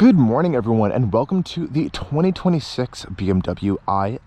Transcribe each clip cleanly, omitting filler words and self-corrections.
Good morning, everyone, and welcome to the 2026 BMW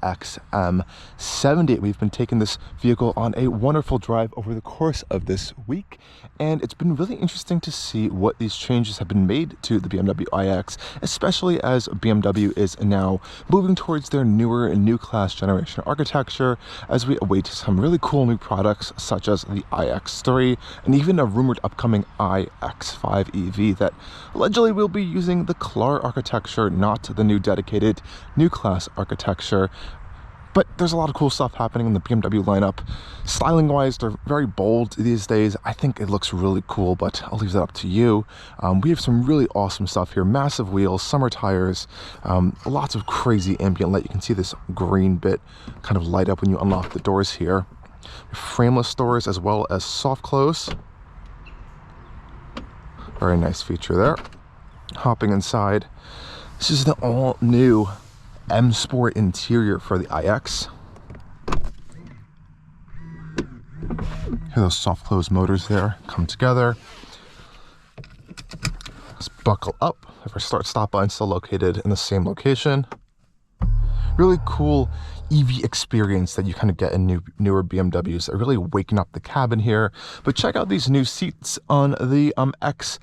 iX M70. We've been taking this vehicle on a wonderful drive over the course of this week, and it's been really interesting to see what these changes have been made to the BMW iX, especially as BMW is now moving towards their newer and new class generation architecture as we await some really cool new products such as the iX3 and even a rumored upcoming iX5 EV that allegedly will be using the Clar architecture, not the new dedicated new class architecture. But there's a lot of cool stuff happening in the BMW lineup. Styling wise, they're very bold these days. I think it looks really cool, but I'll leave that up to you. We have some really awesome stuff here. Massive wheels, summer tires, lots of crazy ambient light. You can see this green bit kind of light up when you unlock the doors here. Frameless doors as well as soft close. Very nice feature there. Hopping inside, this is the all new M Sport interior for the iX. Hear those soft close motors there come together. Let's buckle up. If our stop button still located in the same location. Really cool EV experience that you kind of get in newer BMWs. They're really waking up the cabin here. But check out these new seats on the iX.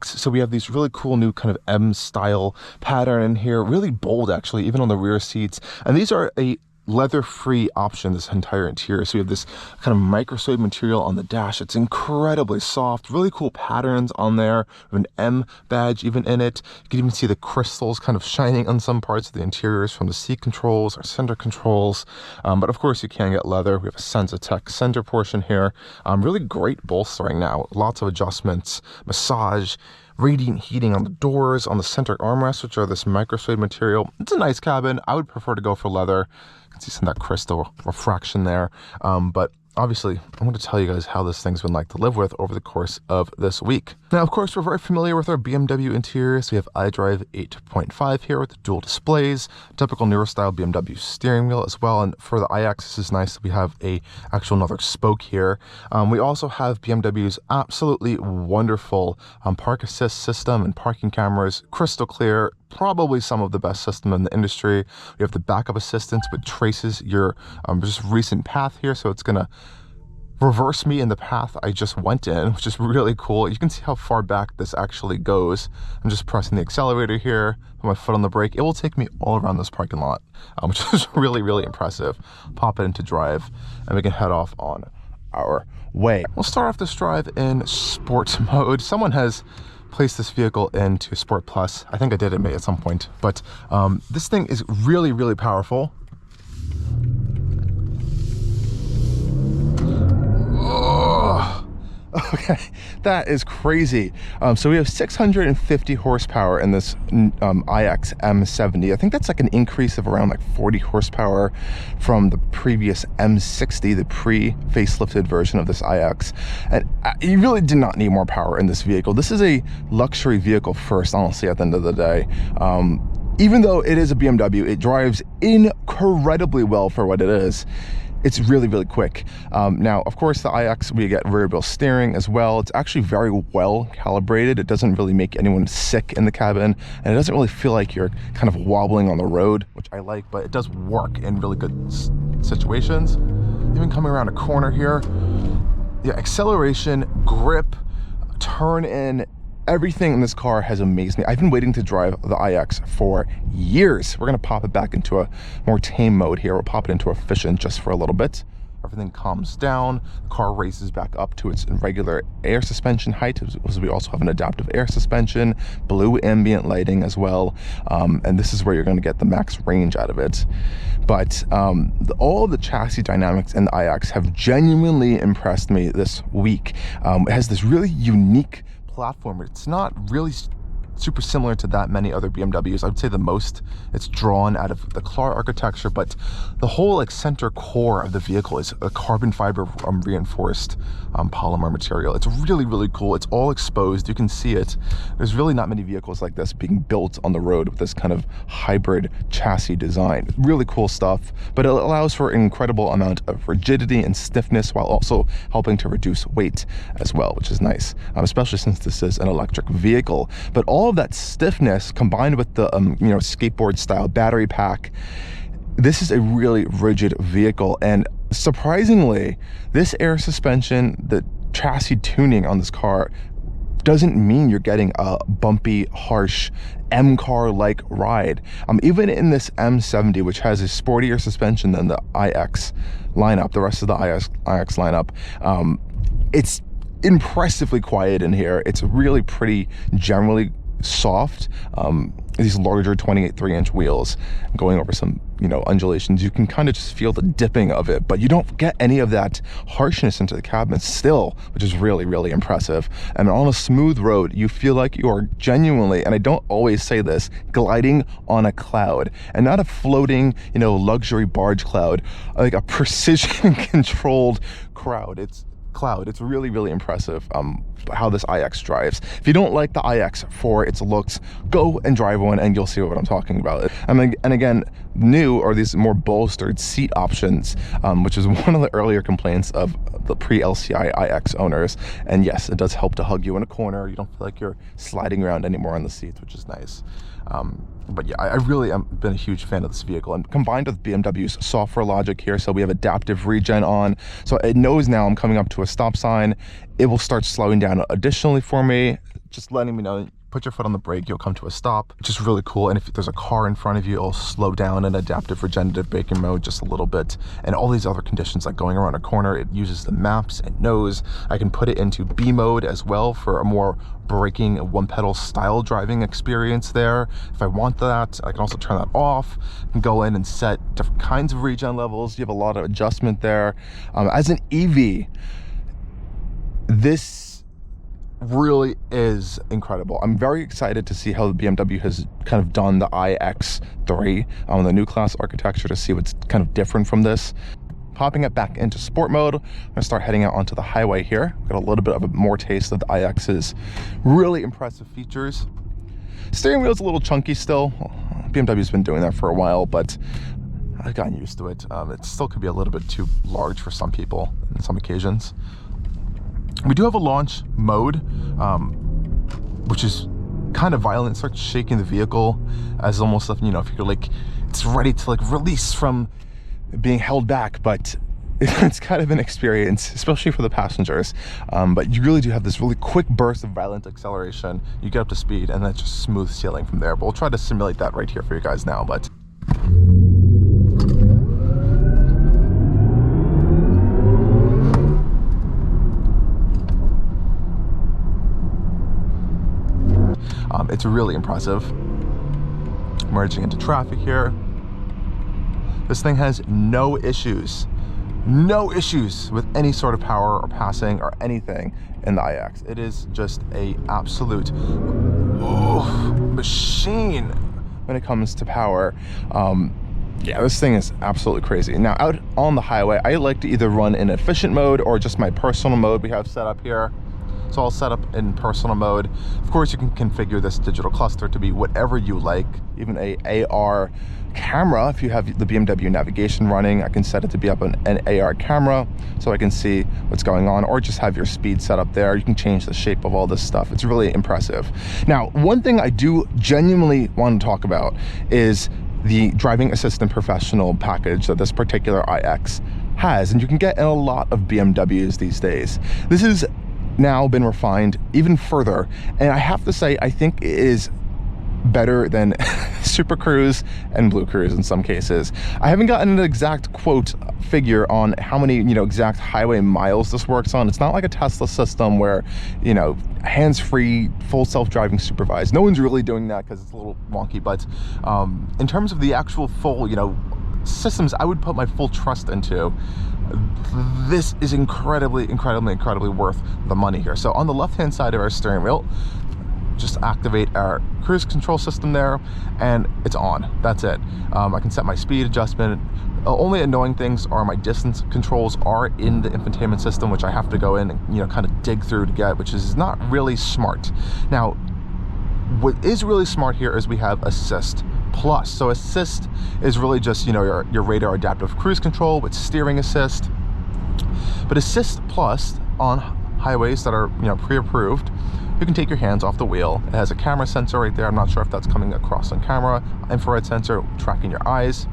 So we have these really cool new kind of M style pattern in here, really bold actually, even on the rear seats. And these are a leather-free option, this entire interior. So we have this kind of microsuede material on the dash. It's incredibly soft, really cool patterns on there, with an M badge even in it. You can even see the crystals kind of shining on some parts of the interiors from the seat controls or center controls. But of course you can get leather. We have a Sensatech center portion here. Really great bolstering now, lots of adjustments, massage, radiant heating on the doors, on the center armrests, which are this microsuede material. It's a nice cabin. I would prefer to go for leather. You can see some of that crystal refraction there. But obviously, I'm going to tell you guys how this thing's been like to live with over the course of this week. Now, of course, we're very familiar with our BMW interiors. We have iDrive 8.5 here with the dual displays, typical newer style BMW steering wheel as well. And for the iX, this is nice that we have another spoke here. We also have BMW's absolutely wonderful park assist system and parking cameras, crystal clear, probably some of the best system in the industry. We have the backup assistance, which traces your just recent path here, so it's gonna reverse me in the path I just went in, which is really cool. You can see how far back this actually goes. I'm just pressing the accelerator here, put my foot on the brake. It will take me all around this parking lot, which is really, really impressive. Pop it into drive, and we can head off on our way. We'll start off this drive in sports mode. Someone has place this vehicle into Sport Plus. I think I did it at some point, but this thing is really, really powerful. Oh, okay, that is crazy. So we have 650 horsepower in this iX M70. I think that's like an increase of around like 40 horsepower from the previous M60, the pre-facelifted version of this iX. And you really did not need more power in this vehicle. This is a luxury vehicle first, honestly, at the end of the day. Even though it is a BMW, it drives incredibly well for what it is. It's really, really quick. Now, of course, the iX, we get rear wheel steering as well. It's actually very well calibrated. It doesn't really make anyone sick in the cabin, and it doesn't really feel like you're kind of wobbling on the road, which I like, but it does work in really good situations. Even coming around a corner here, yeah, acceleration, grip, turn in, everything in this car has amazed me. I've been waiting to drive the iX for years. We're gonna pop it back into a more tame mode here. We'll pop it into efficient just for a little bit. Everything calms down. The car races back up to its regular air suspension height, as we also have an adaptive air suspension, blue ambient lighting as well. And this is where you're gonna get the max range out of it. But all the chassis dynamics in the iX have genuinely impressed me this week. It has this really unique platform. It's not really super similar to that many other BMWs. I would say the most it's drawn out of the Clar architecture, but the whole like center core of the vehicle is a carbon fiber reinforced polymer material. It's really, really cool. It's all exposed. You can see it. There's really not many vehicles like this being built on the road with this kind of hybrid chassis design. Really cool stuff, but it allows for an incredible amount of rigidity and stiffness while also helping to reduce weight as well, which is nice, especially since this is an electric vehicle. But all of that stiffness combined with the skateboard style battery pack, this is a really rigid vehicle. And surprisingly, this air suspension, the chassis tuning on this car, doesn't mean you're getting a bumpy, harsh M-car-like ride. Even in this M70, which has a sportier suspension than the iX lineup, the rest of the iX lineup, it's impressively quiet in here. It's really pretty generally soft. These larger 28.3-inch wheels going over some undulations, you can kind of just feel the dipping of it, but you don't get any of that harshness into the cabin still, which is really, really impressive. And on a smooth road, you feel like you are genuinely, and I don't always say this, gliding on a cloud, and not a floating luxury barge cloud, like a precision controlled cloud. It's really, really impressive how this iX drives. If you don't like the iX for its looks, go and drive one and you'll see what I'm talking about. And again, new are these more bolstered seat options, which is one of the earlier complaints of the pre-LCI iX owners. And yes, it does help to hug you in a corner. You don't feel like you're sliding around anymore on the seats, which is nice. But yeah, I really am been a huge fan of this vehicle, and combined with BMW's software logic here, so we have adaptive regen on, so it knows now I'm coming up to a stop sign, it will start slowing down additionally for me, just letting me know, put your foot on the brake, you'll come to a stop, which is really cool. And if there's a car in front of you, it'll slow down in adaptive regenerative braking mode just a little bit. And all these other conditions, like going around a corner, it uses the maps and knows. I can put it into B mode as well for a more braking one pedal style driving experience there. If I want that, I can also turn that off and go in and set different kinds of regen levels. You have a lot of adjustment there. As an EV, this really is incredible. I'm very excited to see how the BMW has kind of done the iX3 on the new class architecture, to see what's kind of different from this. Popping it back into sport mode, I'm gonna start heading out onto the highway here. Got a little bit of a more taste of the iX's really impressive features. Steering wheel's a little chunky still. BMW's been doing that for a while, but I've gotten used to it. It still could be a little bit too large for some people on some occasions. We do have a launch mode, which is kind of violent. It starts shaking the vehicle as almost if you're like, it's ready to like release from being held back, but it's kind of an experience, especially for the passengers. But you really do have this really quick burst of violent acceleration. You get up to speed and then it's just smooth sailing from there. But we'll try to simulate that right here for you guys now. But it's really impressive. Merging into traffic here. This thing has no issues with any sort of power or passing or anything in the iX. It is just a absolute machine when it comes to power. Yeah, this thing is absolutely crazy. Now, out on the highway, I like to either run in efficient mode or just my personal mode we have set up here. So I'll set up in personal mode. Of course, you can configure this digital cluster to be whatever you like, even a AR camera. If you have the BMW navigation running, I can set it to be up an AR camera so I can see what's going on, or just have your speed set up there. You can change the shape of all this stuff. It's really impressive. Now, one thing I do genuinely want to talk about is the driving assistant professional package that this particular iX has, and you can get in a lot of BMWs these days. This is now been refined even further, and I have to say I think it is better than Super Cruise and Blue Cruise in some cases. I haven't gotten an exact quote figure on how many exact highway miles this works on. It's not like a Tesla system where hands-free, full self-driving supervised. No one's really doing that because it's a little wonky, but in terms of the actual full systems I would put my full trust into, this is incredibly worth the money here. So on the left hand side of our steering wheel, just activate our cruise control system there and it's on. That's it. I can set my speed adjustment. Only annoying things are my distance controls are in the infotainment system, which I have to go in and kind of dig through to get, which is not really smart. Now, what is really smart here is we have Assist Plus. So Assist is really just your radar adaptive cruise control with steering assist. But Assist Plus on highways that are pre-approved you can take your hands off the wheel. It has a camera sensor right there. I'm not sure if that's coming across on camera. Infrared sensor tracking your eyes.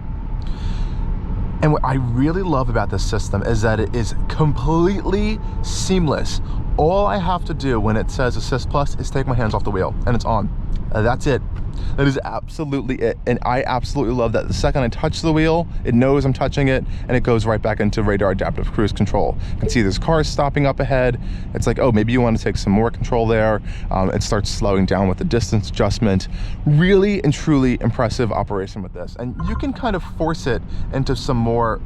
And what I really love about this system is that it is completely seamless. All I have to do when it says Assist Plus is take my hands off the wheel and it's on. That's it. That is absolutely it. And I absolutely love that. The second I touch the wheel, it knows I'm touching it and it goes right back into radar adaptive cruise control. You can see there's cars stopping up ahead. It's like, oh, maybe you want to take some more control there. It starts slowing down with the distance adjustment. Really and truly impressive operation with this. And you can kind of force it into some more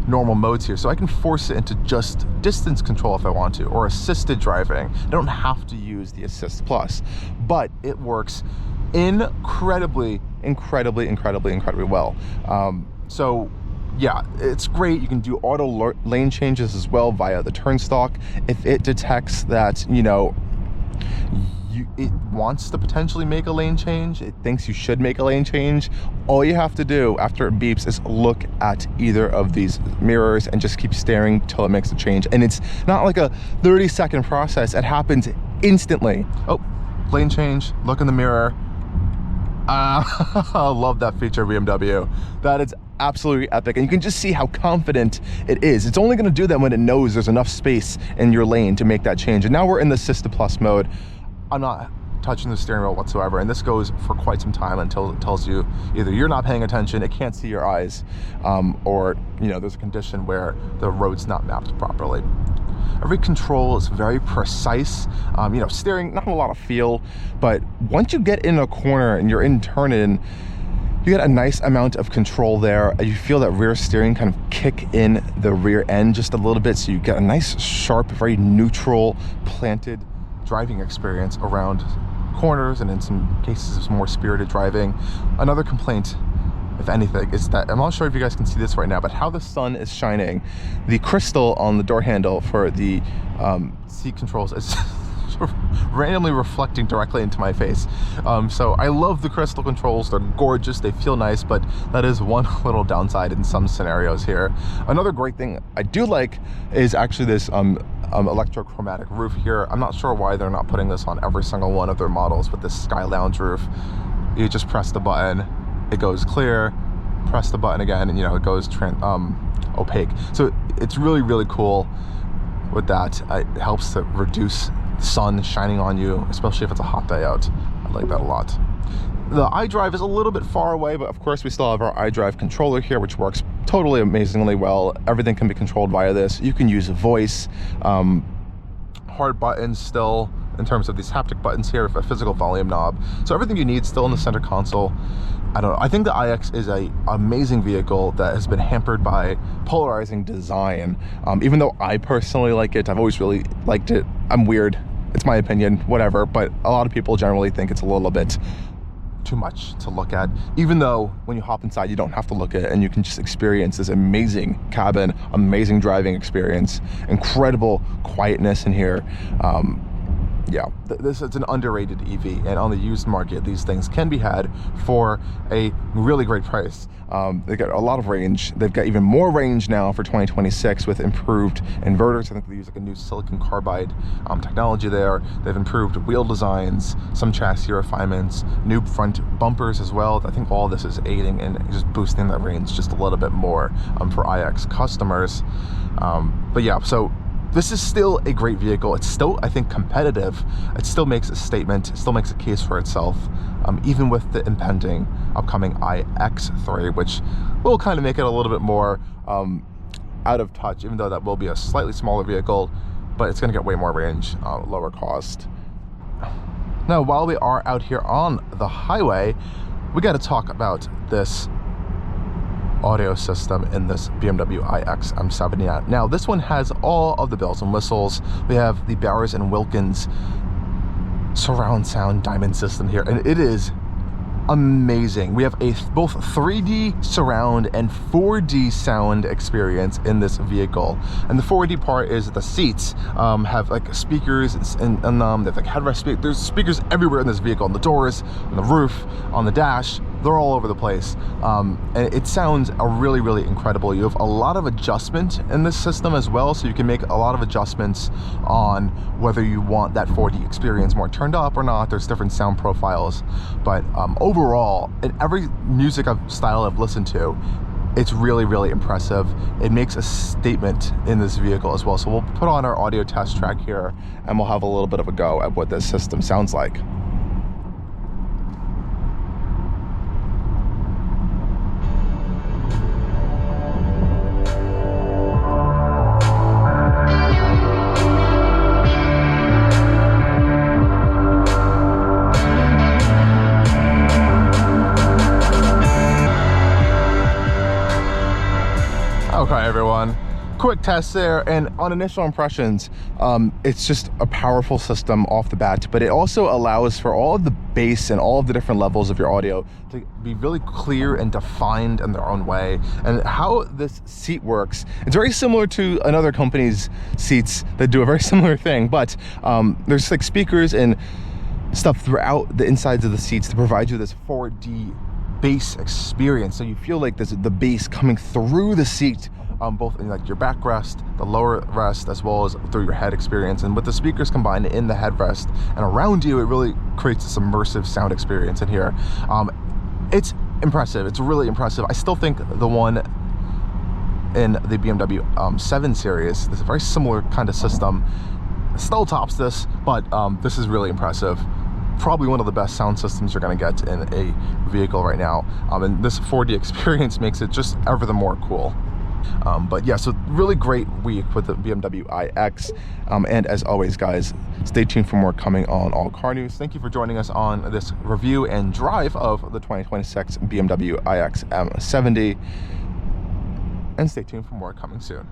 normal modes here. So I can force it into just distance control if I want to, or assisted driving. I don't have to use the Assist Plus, but it works incredibly well. So yeah, it's great. You can do auto lane changes as well via the turnstile. If it detects that, you know, it wants to potentially make a lane change, it thinks you should make a lane change, all you have to do after it beeps is look at either of these mirrors and just keep staring till it makes a change. And it's not like a 30-second process. It happens instantly. Oh, lane change, look in the mirror. I love that feature of BMW. That is absolutely epic, and you can just see how confident it is. It's only going to do that when it knows there's enough space in your lane to make that change. And now we're in the Assisted Plus mode. I'm not touching the steering wheel whatsoever, and this goes for quite some time until it tells you either you're not paying attention, it can't see your eyes, or, you know, there's a condition where the road's not mapped properly. Every control is very precise. You know, steering, not a lot of feel, but once you get in a corner and you're in turn-in, you get a nice amount of control there. You feel that rear steering kind of kick in the rear end just a little bit, so you get a nice, sharp, very neutral, planted driving experience around corners, and in some cases of more spirited driving. Another complaint, if anything, is that, I'm not sure if you guys can see this right now, but how the sun is shining. The crystal on the door handle for the seat controls is randomly reflecting directly into my face. So I love the crystal controls. They're gorgeous, they feel nice, but that is one little downside in some scenarios here. Another great thing I do like is actually this electrochromatic roof here. I'm not sure why they're not putting this on every single one of their models with this Sky Lounge roof. You just press the button, it goes clear, press the button again, and, you know, it goes opaque. So it's really cool with that. It helps to reduce sun shining on you, especially if it's a hot day out. I like that a lot. The iDrive is a little bit far away, but of course we still have our iDrive controller here, which works totally amazingly well. Everything can be controlled via this. You can use voice, hard buttons still, in terms of these haptic buttons here, a physical volume knob. So everything you need still in the center console. I don't know, I think the iX is an amazing vehicle that has been hampered by polarizing design. Even though I personally like it, I've always really liked it. I'm weird, it's my opinion, whatever, but a lot of people generally think it's a little bit too much to look at, even though when you hop inside you don't have to look at it and you can just experience this amazing cabin, amazing driving experience, incredible quietness in here. Yeah, this is an underrated EV, and on the used market these things can be had for a really great price. They got a lot of range. They've got even more range now for 2026 with improved inverters. I think they use like a new silicon carbide technology there. They've improved wheel designs, some chassis refinements, new front bumpers as well. I think all this is aiding in just boosting that range just a little bit more for iX customers. But yeah, so this is still a great vehicle. It's still, I think, competitive. It still makes a statement, it still makes a case for itself, even with the impending upcoming iX3, which will kind of make it a little bit more out of touch, even though that will be a slightly smaller vehicle, but it's gonna get way more range, lower cost. Now, while we are out here on the highway, we gotta talk about this audio system in this BMW iX M70. Now this one has all of the bells and whistles. We have the Bowers & Wilkins surround sound diamond system here, and it is amazing. We have a both 3D surround and 4D sound experience in this vehicle, and the 4D part is the seats have like speakers and they have like headrest speakers. There's speakers everywhere in this vehicle, on the doors, on the roof, on the dash. they're all over the place. And it sounds really incredible. You have a lot of adjustment in this system as well, so you can make a lot of adjustments on whether you want that 4D experience more turned up or not. There's different sound profiles, but overall, in every music style I've listened to, it's really impressive. It makes a statement in this vehicle as well. So we'll put on our audio test track here and we'll have a little bit of a go at what this system sounds like. Okay, everyone, quick test there, and on initial impressions, it's just a powerful system off the bat, but it also allows for all of the bass and all of the different levels of your audio to be really clear and defined in their own way. And how this seat works, it's very similar to another company's seats that do a very similar thing, but there's like speakers and stuff throughout the insides of the seats to provide you this 4D bass experience, so you feel like there's the bass coming through the seat, both in like your backrest, the lower rest, as well as through your head experience. And with the speakers combined in the headrest and around you, it really creates this immersive sound experience in here. It's impressive. It's really impressive. I still think the one in the BMW 7 Series, this is a very similar kind of system, still tops this, but this is really impressive. Probably one of the best sound systems you're going to get in a vehicle right now, and this 4D experience makes it just ever the more cool. But yeah, so really great week with the BMW iX, and as always, guys, stay tuned for more coming on Allcarnews. Thank you for joining us on this review and drive of the 2026 BMW iX M70, and stay tuned for more coming soon.